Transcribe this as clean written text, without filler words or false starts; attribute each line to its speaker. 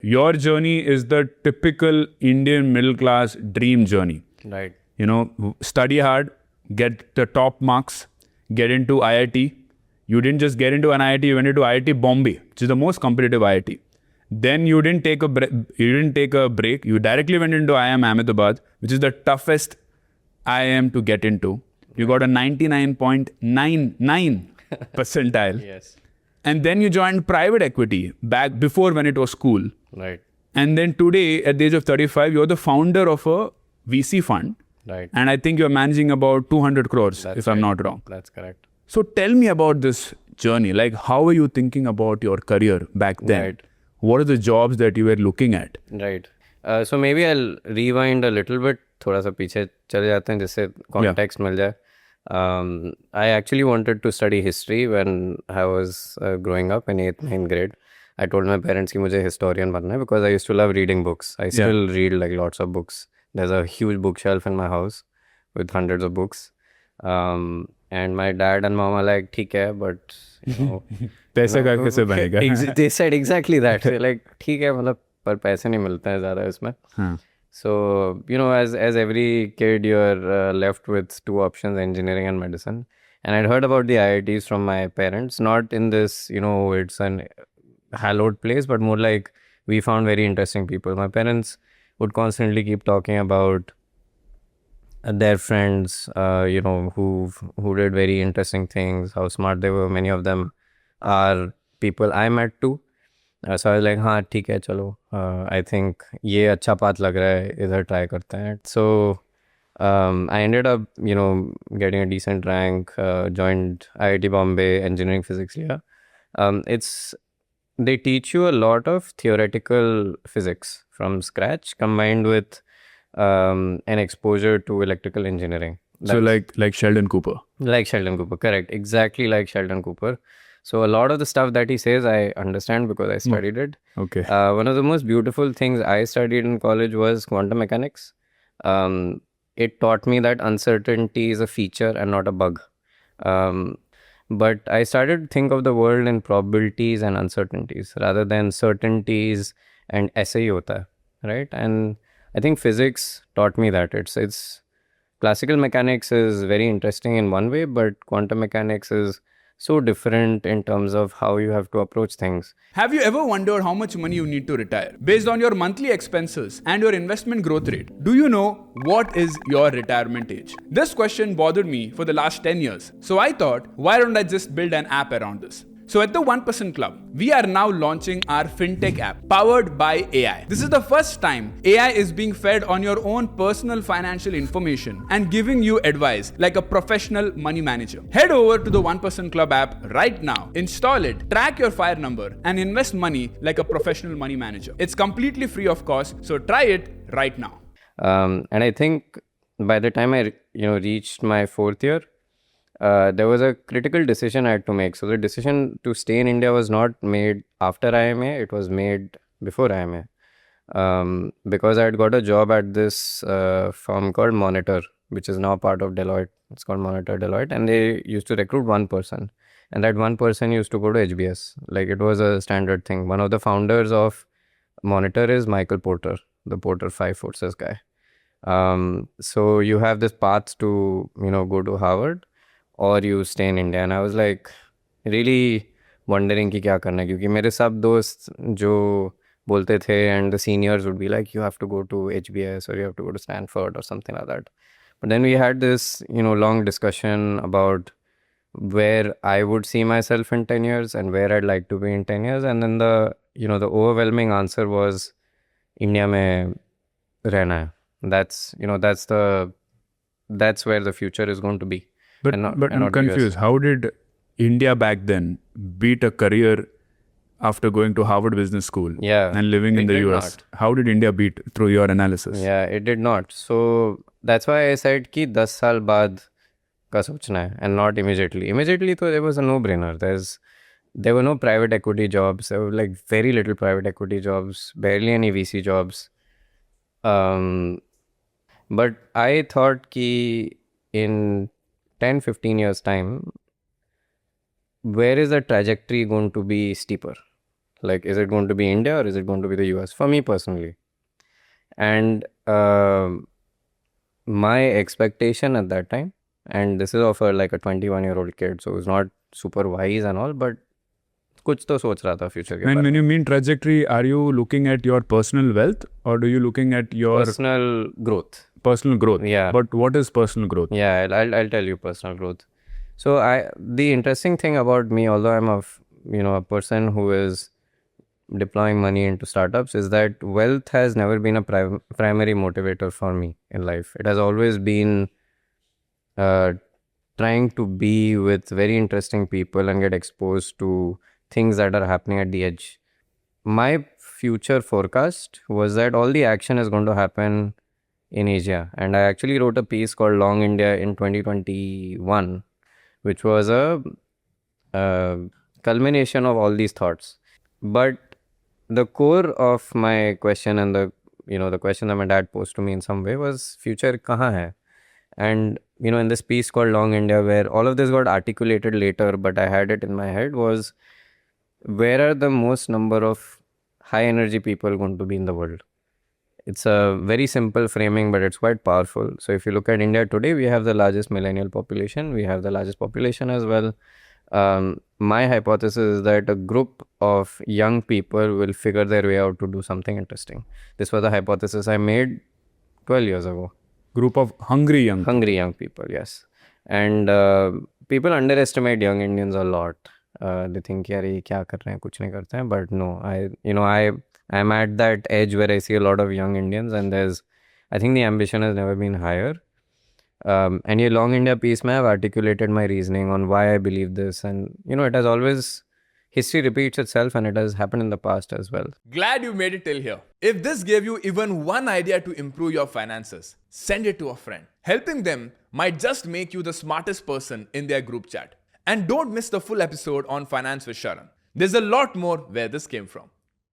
Speaker 1: Your journey is the typical Indian middle class dream journey.
Speaker 2: Right.
Speaker 1: Study hard, get the top marks, get into IIT. You didn't just get into an IIT, you went into IIT Bombay, which is the most competitive IIT. Then you didn't take a break. You directly went into IIM Ahmedabad, which is the toughest IIM to get into. You got a 99.99 percentile.
Speaker 2: Yes.
Speaker 1: And then you joined private equity back before when it was cool.
Speaker 2: Right.
Speaker 1: And then today, at the age of 35, you're the founder of a VC fund.
Speaker 2: Right.
Speaker 1: And I think you're managing about 200 crores, if I'm not wrong.
Speaker 2: That's correct.
Speaker 1: So tell me about this journey. Like, how were you thinking about your career back then?
Speaker 2: Right.
Speaker 1: What are the jobs that you were looking at?
Speaker 2: Right. So maybe I'll rewind a little bit. थोड़ा सा पीछे चले जाते हैं जिससे context मिल जाए. I actually wanted to study history when I was growing up in 8th, 9th grade. I told my parents कि मुझे historian बनना है because I used to love reading books. I still read like lots of books. There's a huge bookshelf in my house with hundreds of books. And my dad and mom are like, ठीक है, but
Speaker 1: पैसे का कैसे बनेगा?
Speaker 2: They said exactly that. They're like, ठीक है, मतलब पर पैसे नहीं मिलते हैं ज़्यादा इसमें. So, as every kid, you're left with two options, engineering and medicine. And I'd heard about the IITs from my parents, not in this, it's an hallowed place, but more like we found very interesting people. My parents would constantly keep talking about their friends, who did very interesting things, how smart they were. Many of them are people I met too. So I was like, हाँ ठीक है चलो, I think ये अच्छा path लग रहा है, इधर try करते हैं. So I ended up, getting a decent rank, joined IIT Bombay, engineering physics here. They teach you a lot of theoretical physics from scratch combined with an exposure to electrical engineering.
Speaker 1: So like Sheldon Cooper.
Speaker 2: Like Sheldon Cooper, correct. Exactly like Sheldon Cooper. So a lot of the stuff that he says, I understand because I studied it.
Speaker 1: Okay.
Speaker 2: One of the most beautiful things I studied in college was quantum mechanics. It taught me that uncertainty is a feature and not a bug. But I started to think of the world in probabilities and uncertainties rather than certainties and ऐसे ही होता है, right? And I think physics taught me that. It's classical mechanics is very interesting in one way, but quantum mechanics is so different in terms of how you have to approach things.
Speaker 1: Have you ever wondered how much money you need to retire? Based on your monthly expenses and your investment growth rate, do you know what is your retirement age? This question bothered me for the last 10 years. So I thought, why don't I just build an app around this? So at the 1% Club, we are now launching our fintech app powered by AI. This is the first time AI is being fed on your own personal financial information and giving you advice like a professional money manager. Head over to the 1% Club app right now, install it, track your FIRE number, and invest money like a professional money manager. It's completely free of cost, so try it right now.
Speaker 2: And I think by the time I reached my 4th year, there was a critical decision I had to make. So the decision to stay in India was not made after IMA, it was made before IMA. Because I had got a job at this firm called Monitor, which is now part of Deloitte. It's called Monitor Deloitte, and they used to recruit one person. And that one person used to go to HBS. Like, it was a standard thing. One of the founders of Monitor is Michael Porter, the Porter 5 Forces guy. So you have this path to, go to Harvard, or you stay in India. And I was like really wondering कि क्या करना है, क्योंकि मेरे सब दोस्त जो बोलते थे and the seniors would be like, you have to go to HBS or you have to go to Stanford or something like that. But then we had this, long discussion about where I would see myself in 10 years and where I'd like to be in 10 years. And then the overwhelming answer was India mein rehna hai. That's where the future is going to be.
Speaker 1: But I'm confused. How did India back then beat a career after going to Harvard Business School and living in the US? Not. How did India beat through your analysis?
Speaker 2: Yeah, it did not. So that's why I said कि 10 साल बाद का सोचना है and not immediately. Immediately, though, there was a no-brainer. There were no private equity jobs. There were like very little private equity jobs, barely any VC jobs. But I thought कि in 10-15 years time, where is the trajectory going to be steeper? Like, is it going to be India or is it going to be the US? For me personally. And my expectation at that time, and this is of like a 21-year-old kid, so he's not super wise and all, but कुछ तो सोच रहा था future के बारे
Speaker 1: When
Speaker 2: में.
Speaker 1: you mean trajectory, are you looking at your personal wealth or do you looking at your
Speaker 2: Personal growth.
Speaker 1: personal growth?
Speaker 2: Yeah.
Speaker 1: But what is personal growth?
Speaker 2: Yeah, I'll tell you personal growth. So the interesting thing about me, although I'm a person who is deploying money into startups, is that wealth has never been a primary motivator for me in life. It has always been trying to be with very interesting people and get exposed to things that are happening at the edge. My future forecast was that all the action is going to happen in Asia. And I actually wrote a piece called Long India in 2021, which was a culmination of all these thoughts. But the core of my question and the question that my dad posed to me in some way was, future kahan hai? And in this piece called Long India, where all of this got articulated later, but I had it in my head, was where are the most number of high energy people going to be in the world? It's a very simple framing, but it's quite powerful. So if you look at India today, we have the largest millennial population. We have the largest population as well. My hypothesis is that a group of young people will figure their way out to do something interesting. This was a hypothesis I made 12 years ago.
Speaker 1: Group of hungry young
Speaker 2: people, yes. And people underestimate young Indians a lot. They think, yaar, ye kya kar rahe hain, kuch nahi karte hain. But no, I'm at that edge where I see a lot of young Indians, and I think the ambition has never been higher. And ye Long India piece, I have articulated my reasoning on why I believe this. And, it has always, history repeats itself, and it has happened in the past as well.
Speaker 1: Glad you made it till here. If this gave you even one idea to improve your finances, send it to a friend. Helping them might just make you the smartest person in their group chat. And don't miss the full episode on Finance with Sharan. There's a lot more where this came from.